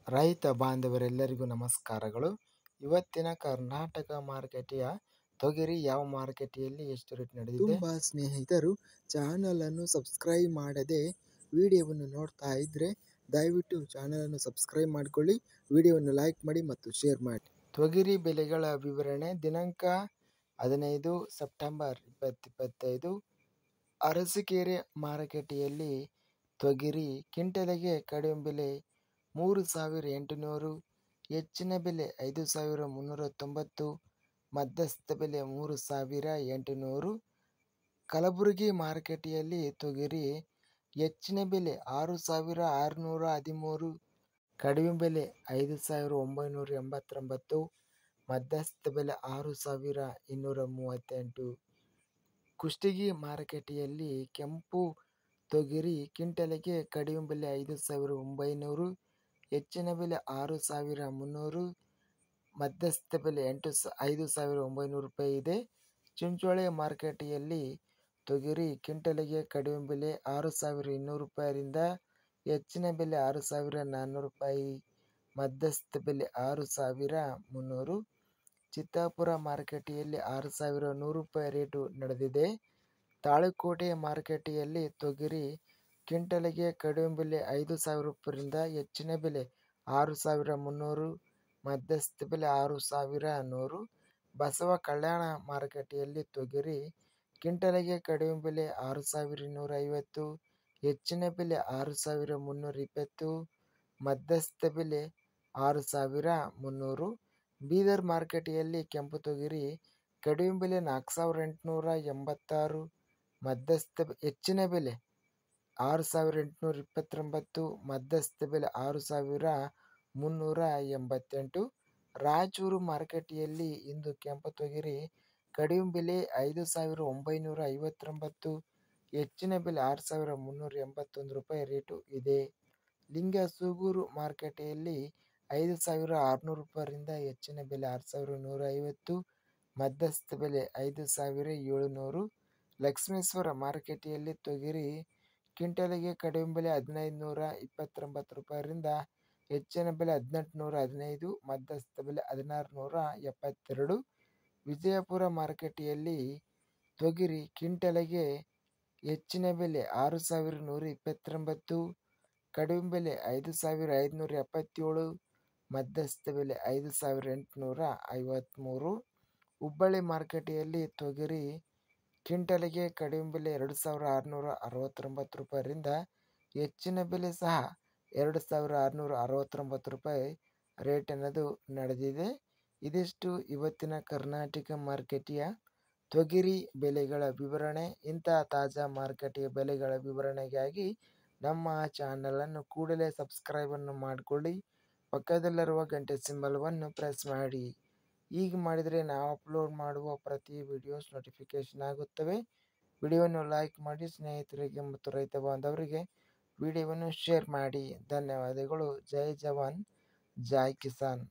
ರೈತ ಬಾಂಧವರೆಲ್ಲರಿಗೂ ನಮಸ್ಕಾರಗಳು. ಇವತ್ತಿನ ಕರ್ನಾಟಕ ಮಾರುಕಟ್ಟೆಯ ತೊಗರಿ ಯಾವ ಮಾರುಕಟ್ಟೆಯಲ್ಲಿ ಎಷ್ಟು ರೇಟ್ ನಡೆದಿದೆ? ತುಂಬ ಸ್ನೇಹಿತರು ಚಾನಲನ್ನು ಸಬ್ಸ್ಕ್ರೈಬ್ ಮಾಡದೆ ವಿಡಿಯೋವನ್ನು ನೋಡ್ತಾ ಇದ್ದರೆ ದಯವಿಟ್ಟು ಚಾನಲನ್ನು ಸಬ್ಸ್ಕ್ರೈಬ್ ಮಾಡಿಕೊಳ್ಳಿ, ವಿಡಿಯೋವನ್ನು ಲೈಕ್ ಮಾಡಿ ಮತ್ತು ಶೇರ್ ಮಾಡಿ. ತೊಗರಿ ಬೆಲೆಗಳ ವಿವರಣೆ ದಿನಾಂಕ 15 ಸೆಪ್ಟೆಂಬರ್ 2025. ಅರಸೀಕೆರೆ ಮಾರುಕಟ್ಟೆಯಲ್ಲಿ ತೊಗರಿ ಕ್ವಿಂಟಲಿಗೆ ಕಡಿಮೆ ಬೆಲೆ 3,800, ಹೆಚ್ಚಿನ ಬೆಲೆ 5,390, ಮಧ್ಯಸ್ಥ ಬೆಲೆ 3,800. ಕಲಬುರಗಿ ಮಾರುಕಟ್ಟೆಯಲ್ಲಿ ತೊಗರಿ ಹೆಚ್ಚಿನ ಬೆಲೆ 6,613, ಕಡಿಮೆ ಬೆಲೆ 5,989, ಮಧ್ಯಸ್ಥ ಬೆಲೆ 6,238. ಕುಷ್ಟಗಿ ಮಾರುಕಟ್ಟೆಯಲ್ಲಿ ಕೆಂಪು ತೊಗರಿ ಕ್ವಿಂಟಲಿಗೆ ಕಡಿಮೆ ಬೆಲೆ 5,900, ಹೆಚ್ಚಿನ ಬೆಲೆ 6,300, ಮಧ್ಯಸ್ಥ ಬೆಲೆ 5,900 ರೂಪಾಯಿ ಇದೆ. ಚಿಂಚೋಳಿ ಮಾರುಕಟ್ಟೆಯಲ್ಲಿ ತೊಗರಿ ಕ್ವಿಂಟಲಿಗೆ ಕಡಿಮೆ ಬೆಲೆ 6,200 ರೂಪಾಯಿಯಿಂದ ಹೆಚ್ಚಿನ ಬೆಲೆ 6,400 ರೂಪಾಯಿ, ಮಧ್ಯಸ್ಥ ಬೆಲೆ 6,300. ಚಿತ್ತಾಪುರ ಮಾರುಕಟ್ಟೆಯಲ್ಲಿ 6,100 ರೂಪಾಯಿ ರೇಟು ನಡೆದಿದೆ. ತಾಳಿಕೋಟೆ ಮಾರುಕಟ್ಟೆಯಲ್ಲಿ ತೊಗರಿ ಕ್ವಿಂಟಲಿಗೆ ಕಡಿಮೆ ಬೆಲೆ 5,000 ರೂಪಾಯಿಯಿಂದ ಹೆಚ್ಚಿನ ಬೆಲೆ 6,300, ಮಧ್ಯಸ್ಥ ಬೆಲೆ 6,100. ಬಸವ ಕಲ್ಯಾಣ ಮಾರುಕಟ್ಟೆಯಲ್ಲಿ ತೊಗರಿ ಕ್ವಿಂಟಲಿಗೆ ಕಡಿಮೆ ಬೆಲೆ 6,250, ಹೆಚ್ಚಿನ ಬೆಲೆ 6,320, ಮಧ್ಯಸ್ಥ ಬೆಲೆ 6,300. ಬೀದರ್ ಮಾರುಕಟ್ಟೆಯಲ್ಲಿ ಕೆಂಪು ತೊಗರಿ ಕಡಿಮೆ ಬೆಲೆ 4,886, ಹೆಚ್ಚಿನ ಬೆಲೆ 6,829, ಮಧ್ಯಸ್ಥ ಬೆಲೆ 6,388. ರಾಯಚೂರು ಮಾರುಕಟ್ಟೆಯಲ್ಲಿ ಇಂದು ಕೆಂಪು ತೊಗರಿ ಕಡಿಮೆ ಬೆಲೆ 5,959, ಹೆಚ್ಚಿನ ಬೆಲೆ 6,381 ರೂಪಾಯಿ ರೇಟು ಇದೆ. ಲಿಂಗಸೂಗೂರು ಮಾರುಕಟ್ಟೆಯಲ್ಲಿ 5,600 ರೂಪಾಯಿಯಿಂದ ಹೆಚ್ಚಿನ ಬೆಲೆ 6,150, ಮಧ್ಯಸ್ಥ ಬೆಲೆ 5,700. ಲಕ್ಷ್ಮೇಶ್ವರ ಮಾರುಕಟ್ಟೆಯಲ್ಲಿ ತೊಗರಿ ಕ್ವಿಂಟಲಿಗೆ ಕಡಿಮೆ ಬೆಲೆ 1,529 ರೂಪಾಯಿರಿಂದ ಹೆಚ್ಚಿನ ಬೆಲೆ 1,815, ಮಧ್ಯಸ್ಥ ಬೆಲೆ 1,672. ವಿಜಯಪುರ ಮಾರುಕಟ್ಟೆಯಲ್ಲಿ ತೊಗರಿ ಕ್ವಿಂಟಲಿಗೆ ಹೆಚ್ಚಿನ ಬೆಲೆ 6,129, ಕಡಿಮೆ ಬೆಲೆ 5,577, ಮಧ್ಯಸ್ಥ ಬೆಲೆ 5,853. ಹುಬ್ಬಳ್ಳಿ ಮಾರುಕಟ್ಟೆಯಲ್ಲಿ ತೊಗರಿ ಕ್ವಿಂಟಲಿಗೆ ಕಡಿಮೆ ಬೆಲೆ 2,669 ರೂಪಾಯಿರಿಂದ ಹೆಚ್ಚಿನ ಬೆಲೆ ಸಹ 2,669 ರೂಪಾಯಿ ರೇಟ್ ಅನ್ನೋದು ನಡೆದಿದೆ. ಇದಿಷ್ಟು ಇವತ್ತಿನ ಕರ್ನಾಟಕ ಮಾರುಕಟ್ಟೆಯ ತೊಗರಿ ಬೆಲೆಗಳ ವಿವರಣೆ. ಇಂತಹ ತಾಜಾ ಮಾರುಕಟ್ಟೆಯ ಬೆಲೆಗಳ ವಿವರಣೆಗಾಗಿ ನಮ್ಮ ಚಾನಲನ್ನು ಕೂಡಲೇ ಸಬ್ಸ್ಕ್ರೈಬನ್ನು ಮಾಡಿಕೊಳ್ಳಿ, ಪಕ್ಕದಲ್ಲಿರುವ ಗಂಟೆ ಸಿಂಬಲ್ವನ್ನು ಪ್ರೆಸ್ ಮಾಡಿ. ಹೀಗೆ ಮಾಡಿದರೆ ನಾವು ಅಪ್ಲೋಡ್ ಮಾಡುವ ಪ್ರತಿ ವಿಡಿಯೋಸ್ ನೋಟಿಫಿಕೇಷನ್ ಆಗುತ್ತವೆ. ವಿಡಿಯೋವನ್ನು ಲೈಕ್ ಮಾಡಿ, ಸ್ನೇಹಿತರಿಗೆ ಮತ್ತು ರೈತ ಬಾಂಧವರಿಗೆ ವಿಡಿಯೋವನ್ನು ಶೇರ್ ಮಾಡಿ. ಧನ್ಯವಾದಗಳು. ಜೈ ಜವಾನ್, ಜೈ ಕಿಸಾನ್.